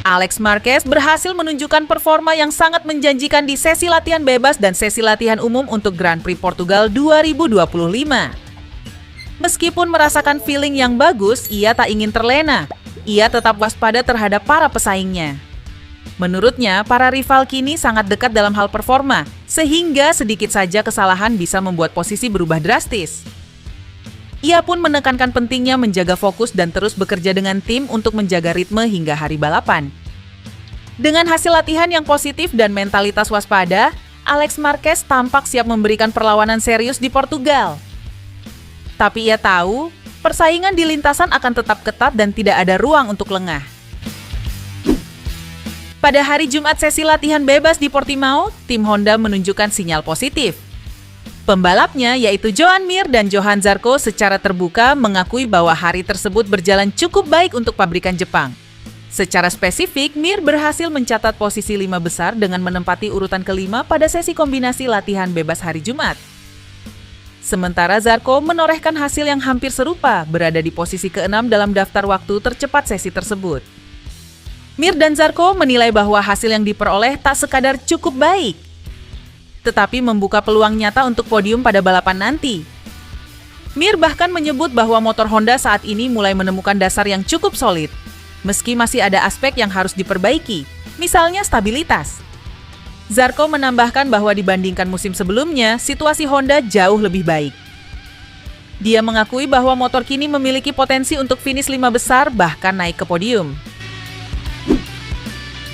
Alex Marquez berhasil menunjukkan performa yang sangat menjanjikan di sesi latihan bebas dan sesi latihan umum untuk Grand Prix Portugal 2025. Meskipun merasakan feeling yang bagus, ia tak ingin terlena. Ia tetap waspada terhadap para pesaingnya. Menurutnya, para rival kini sangat dekat dalam hal performa, sehingga sedikit saja kesalahan bisa membuat posisi berubah drastis. Ia pun menekankan pentingnya menjaga fokus dan terus bekerja dengan tim untuk menjaga ritme hingga hari balapan. Dengan hasil latihan yang positif dan mentalitas waspada, Alex Marquez tampak siap memberikan perlawanan serius di Portugal. Tapi ia tahu, persaingan di lintasan akan tetap ketat dan tidak ada ruang untuk lengah. Pada hari Jumat sesi latihan bebas di Portimao, tim Honda menunjukkan sinyal positif. Pembalapnya yaitu Joan Mir dan Johann Zarco secara terbuka mengakui bahwa hari tersebut berjalan cukup baik untuk pabrikan Jepang. Secara spesifik, Mir berhasil mencatat posisi 5 besar dengan menempati urutan kelima pada sesi kombinasi latihan bebas hari Jumat. Sementara Zarco menorehkan hasil yang hampir serupa, berada di posisi ke-6 dalam daftar waktu tercepat sesi tersebut. Mir dan Zarco menilai bahwa hasil yang diperoleh tak sekadar cukup baik, tetapi membuka peluang nyata untuk podium pada balapan nanti. Mir bahkan menyebut bahwa motor Honda saat ini mulai menemukan dasar yang cukup solid, meski masih ada aspek yang harus diperbaiki, misalnya stabilitas. Zarco menambahkan bahwa dibandingkan musim sebelumnya, situasi Honda jauh lebih baik. Dia mengakui bahwa motor kini memiliki potensi untuk finish 5 besar bahkan naik ke podium.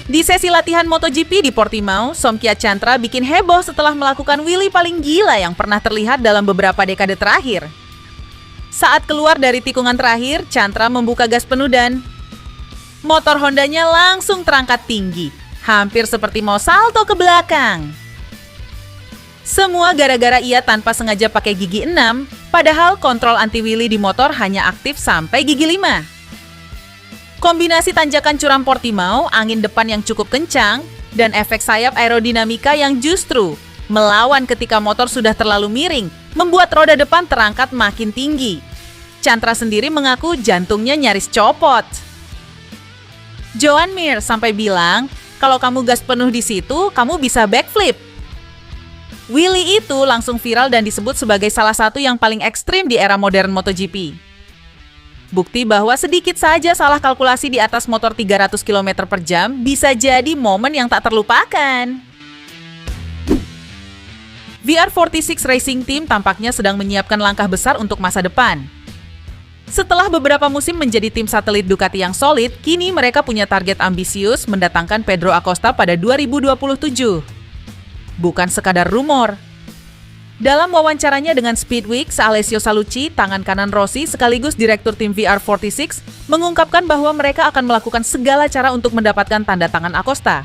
Di sesi latihan MotoGP di Portimao, Somkia Chantra bikin heboh setelah melakukan wheelie paling gila yang pernah terlihat dalam beberapa dekade terakhir. Saat keluar dari tikungan terakhir, Chantra membuka gas penuh dan motor Hondanya langsung terangkat tinggi, hampir seperti mau salto ke belakang. Semua gara-gara ia tanpa sengaja pakai gigi 6, padahal kontrol anti-wheelie di motor hanya aktif sampai gigi 5. Kombinasi tanjakan curam Portimao, angin depan yang cukup kencang, dan efek sayap aerodinamika yang justru melawan ketika motor sudah terlalu miring, membuat roda depan terangkat makin tinggi. Chantra sendiri mengaku jantungnya nyaris copot. Joan Mir sampai bilang, kalau kamu gas penuh di situ, kamu bisa backflip. Wheelie itu langsung viral dan disebut sebagai salah satu yang paling ekstrim di era modern MotoGP. Bukti bahwa sedikit saja salah kalkulasi di atas motor 300 km per jam bisa jadi momen yang tak terlupakan. VR46 Racing Team tampaknya sedang menyiapkan langkah besar untuk masa depan. Setelah beberapa musim menjadi tim satelit Ducati yang solid, kini mereka punya target ambisius mendatangkan Pedro Acosta pada 2027. Bukan sekadar rumor. Dalam wawancaranya dengan Speedweek, Alessio Salucci, tangan kanan Rossi sekaligus direktur tim VR46, mengungkapkan bahwa mereka akan melakukan segala cara untuk mendapatkan tanda tangan Acosta.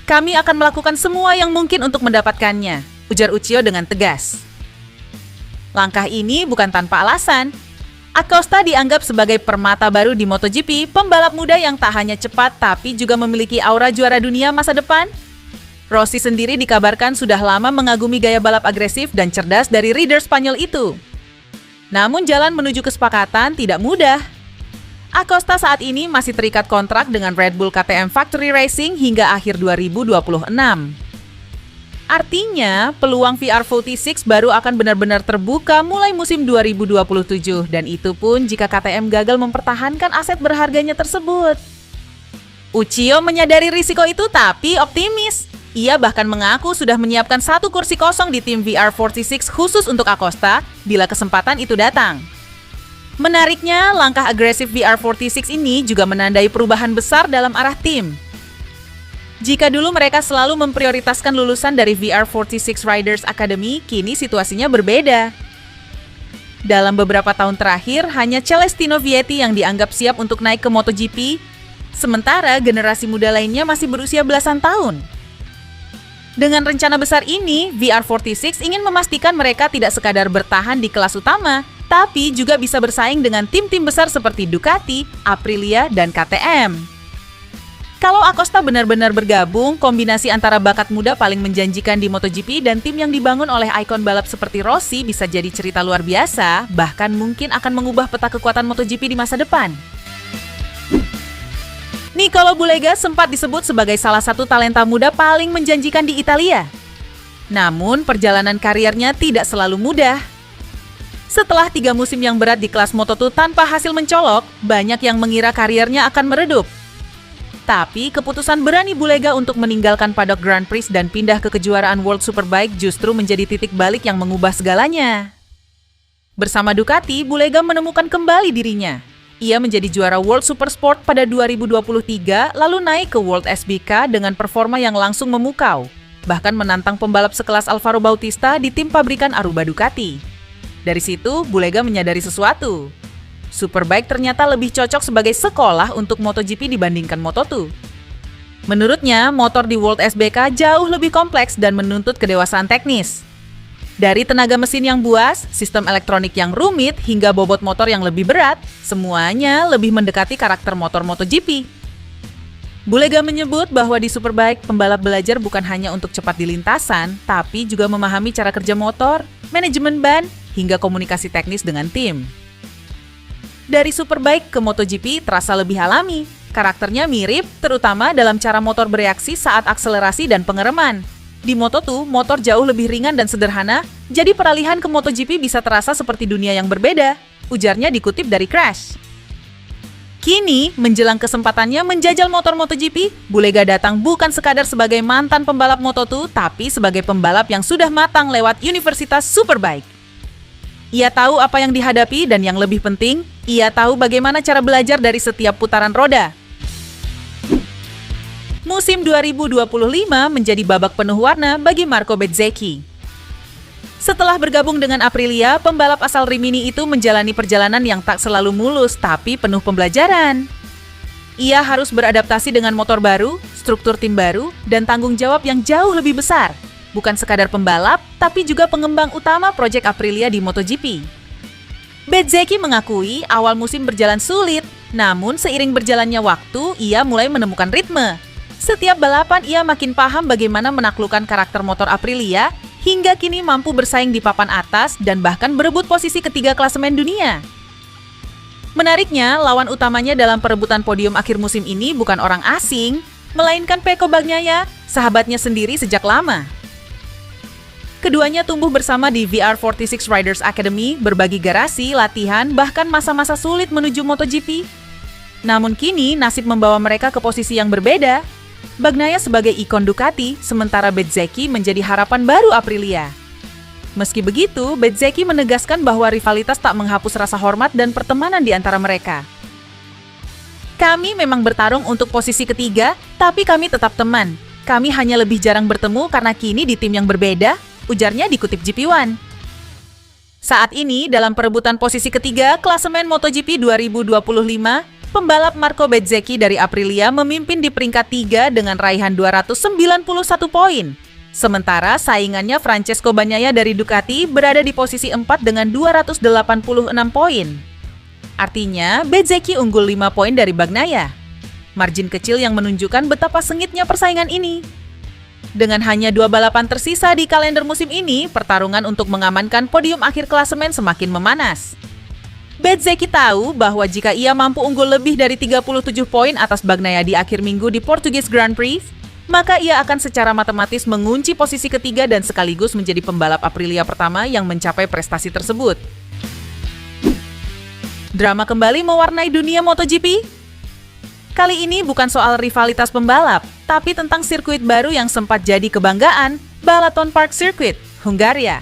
Kami akan melakukan semua yang mungkin untuk mendapatkannya, ujar Uccio dengan tegas. Langkah ini bukan tanpa alasan. Acosta dianggap sebagai permata baru di MotoGP, pembalap muda yang tak hanya cepat tapi juga memiliki aura juara dunia masa depan. Rossi sendiri dikabarkan sudah lama mengagumi gaya balap agresif dan cerdas dari rider Spanyol itu. Namun jalan menuju kesepakatan tidak mudah. Acosta saat ini masih terikat kontrak dengan Red Bull KTM Factory Racing hingga akhir 2026. Artinya, peluang VR46 baru akan benar-benar terbuka mulai musim 2027 dan itu pun jika KTM gagal mempertahankan aset berharganya tersebut. Uccio menyadari risiko itu tapi optimis. Ia bahkan mengaku sudah menyiapkan satu kursi kosong di tim VR46 khusus untuk Acosta bila kesempatan itu datang. Menariknya, langkah agresif VR46 ini juga menandai perubahan besar dalam arah tim. Jika dulu mereka selalu memprioritaskan lulusan dari VR46 Riders Academy, kini situasinya berbeda. Dalam beberapa tahun terakhir, hanya Celestino Vietti yang dianggap siap untuk naik ke MotoGP, sementara generasi muda lainnya masih berusia belasan tahun. Dengan rencana besar ini, VR46 ingin memastikan mereka tidak sekadar bertahan di kelas utama, tapi juga bisa bersaing dengan tim-tim besar seperti Ducati, Aprilia, dan KTM. Kalau Acosta benar-benar bergabung, kombinasi antara bakat muda paling menjanjikan di MotoGP dan tim yang dibangun oleh ikon balap seperti Rossi bisa jadi cerita luar biasa, bahkan mungkin akan mengubah peta kekuatan MotoGP di masa depan. Nicolo Bulega sempat disebut sebagai salah satu talenta muda paling menjanjikan di Italia. Namun, perjalanan karirnya tidak selalu mudah. Setelah 3 musim yang berat di kelas Moto2 tanpa hasil mencolok, banyak yang mengira karirnya akan meredup. Tapi, keputusan berani Bulega untuk meninggalkan paddock Grand Prix dan pindah ke kejuaraan World Superbike justru menjadi titik balik yang mengubah segalanya. Bersama Ducati, Bulega menemukan kembali dirinya. Ia menjadi juara World Supersport pada 2023, lalu naik ke World SBK dengan performa yang langsung memukau, bahkan menantang pembalap sekelas Alvaro Bautista di tim pabrikan Aruba Ducati. Dari situ, Bulega menyadari sesuatu. Superbike ternyata lebih cocok sebagai sekolah untuk MotoGP dibandingkan Moto2. Menurutnya, motor di World SBK jauh lebih kompleks dan menuntut kedewasaan teknis. Dari tenaga mesin yang buas, sistem elektronik yang rumit, hingga bobot motor yang lebih berat, semuanya lebih mendekati karakter motor MotoGP. Bulega menyebut bahwa di Superbike, pembalap belajar bukan hanya untuk cepat di lintasan, tapi juga memahami cara kerja motor, manajemen ban, hingga komunikasi teknis dengan tim. Dari Superbike ke MotoGP terasa lebih alami. Karakternya mirip, terutama dalam cara motor bereaksi saat akselerasi dan pengereman. Di Moto2, motor jauh lebih ringan dan sederhana, jadi peralihan ke MotoGP bisa terasa seperti dunia yang berbeda, ujarnya dikutip dari Crash. Kini, menjelang kesempatannya menjajal motor MotoGP, Bulega datang bukan sekadar sebagai mantan pembalap Moto2, tapi sebagai pembalap yang sudah matang lewat Universitas Superbike. Ia tahu apa yang dihadapi dan yang lebih penting, ia tahu bagaimana cara belajar dari setiap putaran roda. Musim 2025 menjadi babak penuh warna bagi Marco Bezzecchi. Setelah bergabung dengan Aprilia, pembalap asal Rimini itu menjalani perjalanan yang tak selalu mulus tapi penuh pembelajaran. Ia harus beradaptasi dengan motor baru, struktur tim baru, dan tanggung jawab yang jauh lebih besar. Bukan sekadar pembalap, tapi juga pengembang utama proyek Aprilia di MotoGP. Bezzecchi mengakui awal musim berjalan sulit, namun seiring berjalannya waktu, ia mulai menemukan ritme. Setiap balapan ia makin paham bagaimana menaklukkan karakter motor Aprilia, hingga kini mampu bersaing di papan atas dan bahkan berebut posisi ketiga klasemen dunia. Menariknya, lawan utamanya dalam perebutan podium akhir musim ini bukan orang asing, melainkan Pecco Bagnaia, sahabatnya sendiri sejak lama. Keduanya tumbuh bersama di VR46 Riders Academy, berbagi garasi, latihan, bahkan masa-masa sulit menuju MotoGP. Namun kini, nasib membawa mereka ke posisi yang berbeda. Bagnaia sebagai ikon Ducati, sementara Bezzecchi menjadi harapan baru Aprilia. Meski begitu, Bezzecchi menegaskan bahwa rivalitas tak menghapus rasa hormat dan pertemanan di antara mereka. Kami memang bertarung untuk posisi ketiga, tapi kami tetap teman. Kami hanya lebih jarang bertemu karena kini di tim yang berbeda, ujarnya dikutip GP1. Saat ini, dalam perebutan posisi ketiga klasemen MotoGP 2025, pembalap Marco Bezzecchi dari Aprilia memimpin di peringkat 3 dengan raihan 291 poin. Sementara saingannya Francesco Bagnaia dari Ducati berada di posisi 4 dengan 286 poin. Artinya, Bezzecchi unggul 5 poin dari Bagnaia. Margin kecil yang menunjukkan betapa sengitnya persaingan ini. Dengan hanya 2 balapan tersisa di kalender musim ini, pertarungan untuk mengamankan podium akhir klasemen semakin memanas. Bezzecchi tahu bahwa jika ia mampu unggul lebih dari 37 poin atas Bagnaia di akhir minggu di Portuguese Grand Prix, maka ia akan secara matematis mengunci posisi ketiga dan sekaligus menjadi pembalap Aprilia pertama yang mencapai prestasi tersebut. Drama kembali mewarnai dunia MotoGP? Kali ini bukan soal rivalitas pembalap, tapi tentang sirkuit baru yang sempat jadi kebanggaan, Balaton Park Circuit, Hungaria.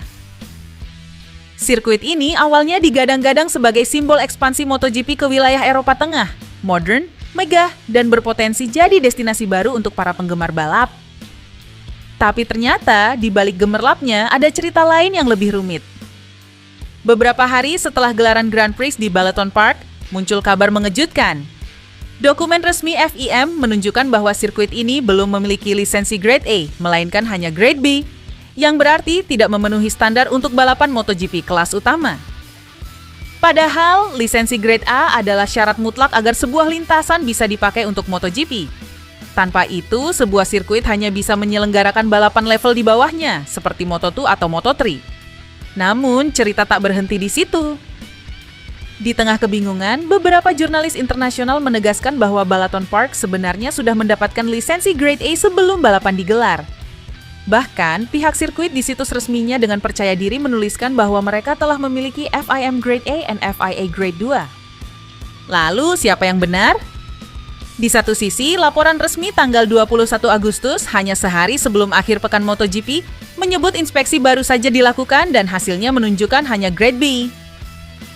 Sirkuit ini awalnya digadang-gadang sebagai simbol ekspansi MotoGP ke wilayah Eropa Tengah, modern, megah, dan berpotensi jadi destinasi baru untuk para penggemar balap. Tapi ternyata, di balik gemerlapnya ada cerita lain yang lebih rumit. Beberapa hari setelah gelaran Grand Prix di Balaton Park, muncul kabar mengejutkan. Dokumen resmi FIM menunjukkan bahwa sirkuit ini belum memiliki lisensi Grade A, melainkan hanya Grade B, yang berarti tidak memenuhi standar untuk balapan MotoGP kelas utama. Padahal, lisensi Grade A adalah syarat mutlak agar sebuah lintasan bisa dipakai untuk MotoGP. Tanpa itu, sebuah sirkuit hanya bisa menyelenggarakan balapan level di bawahnya, seperti Moto2 atau Moto3. Namun, cerita tak berhenti di situ. Di tengah kebingungan, beberapa jurnalis internasional menegaskan bahwa Balaton Park sebenarnya sudah mendapatkan lisensi Grade A sebelum balapan digelar. Bahkan, pihak sirkuit di situs resminya dengan percaya diri menuliskan bahwa mereka telah memiliki FIM Grade A dan FIA Grade 2. Lalu, siapa yang benar? Di satu sisi, laporan resmi tanggal 21 Agustus, hanya sehari sebelum akhir pekan MotoGP, menyebut inspeksi baru saja dilakukan dan hasilnya menunjukkan hanya Grade B.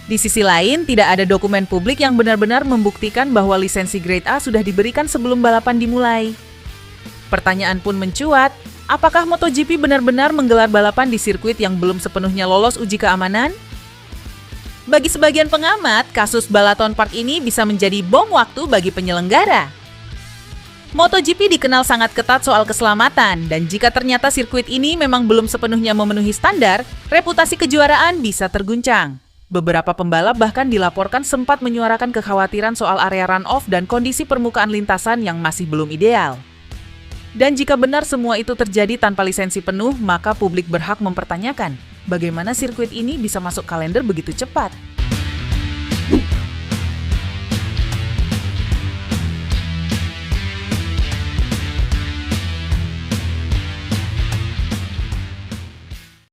Di sisi lain, tidak ada dokumen publik yang benar-benar membuktikan bahwa lisensi Grade A sudah diberikan sebelum balapan dimulai. Pertanyaan pun mencuat, apakah MotoGP benar-benar menggelar balapan di sirkuit yang belum sepenuhnya lolos uji keamanan? Bagi sebagian pengamat, kasus Balaton Park ini bisa menjadi bom waktu bagi penyelenggara. MotoGP dikenal sangat ketat soal keselamatan, dan jika ternyata sirkuit ini memang belum sepenuhnya memenuhi standar, reputasi kejuaraan bisa terguncang. Beberapa pembalap bahkan dilaporkan sempat menyuarakan kekhawatiran soal area run-off dan kondisi permukaan lintasan yang masih belum ideal. Dan jika benar semua itu terjadi tanpa lisensi penuh, maka publik berhak mempertanyakan bagaimana sirkuit ini bisa masuk kalender begitu cepat.